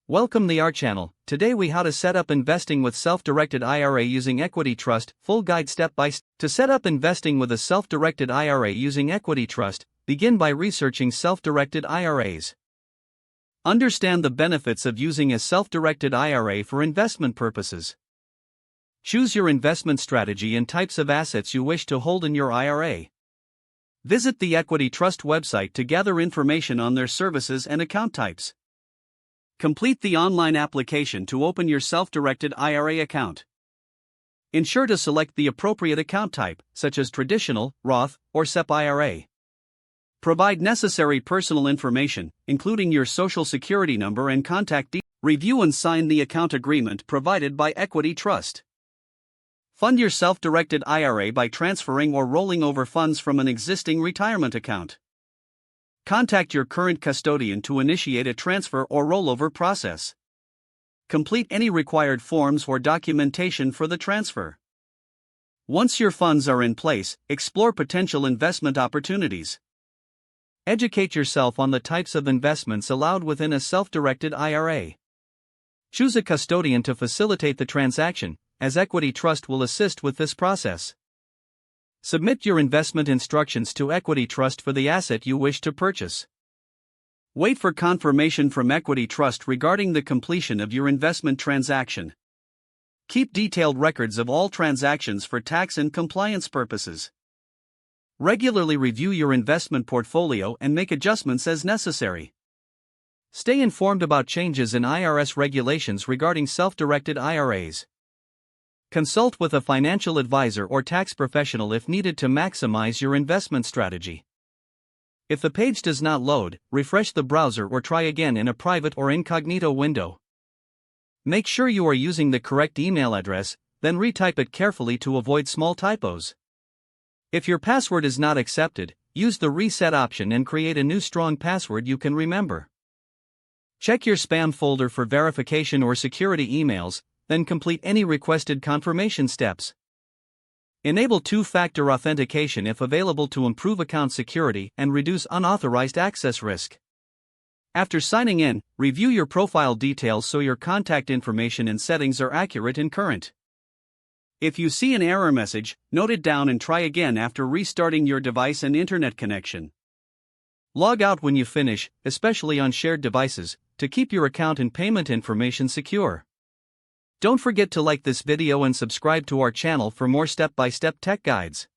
Welcome the our channel. Today we how to set up investing with self-directed IRA using equity trust, full guide step by step. To set up investing with a self-directed IRA using equity trust, begin by researching self-directed IRAs. Understand the benefits of using a self-directed IRA for investment purposes. Choose your investment strategy and types of assets you wish to hold in your IRA. Visit the Equity Trust website to gather information on their services and account types. Complete the online application to open your self-directed IRA account. Ensure to select the appropriate account type, such as traditional, Roth, or SEP IRA. Provide necessary personal information, including your Social Security number and contact details. Review and sign the account agreement provided by Equity Trust. Fund your self-directed IRA by transferring or rolling over funds from an existing retirement account. Contact your current custodian to initiate a transfer or rollover process. Complete any required forms or documentation for the transfer. Once your funds are in place, explore potential investment opportunities. Educate yourself on the types of investments allowed within a self-directed IRA. Choose a custodian to facilitate the transaction, as Equity Trust will assist with this process. Submit your investment instructions to Equity Trust for the asset you wish to purchase. Wait for confirmation from Equity Trust regarding the completion of your investment transaction. Keep detailed records of all transactions for tax and compliance purposes. Regularly review your investment portfolio and make adjustments as necessary. Stay informed about changes in IRS regulations regarding self-directed IRAs. Consult with a financial advisor or tax professional if needed to maximize your investment strategy. If the page does not load, refresh the browser or try again in a private or incognito window. Make sure you are using the correct email address, then retype it carefully to avoid small typos. If your password is not accepted, use the reset option and create a new strong password you can remember. Check your spam folder for verification or security emails, then complete any requested confirmation steps. Enable two-factor authentication if available to improve account security and reduce unauthorized access risk. After signing in, review your profile details so your contact information and settings are accurate and current. If you see an error message, note it down and try again after restarting your device and internet connection. Log out when you finish, especially on shared devices, to keep your account and payment information secure. Don't forget to like this video and subscribe to our channel for more step-by-step tech guides.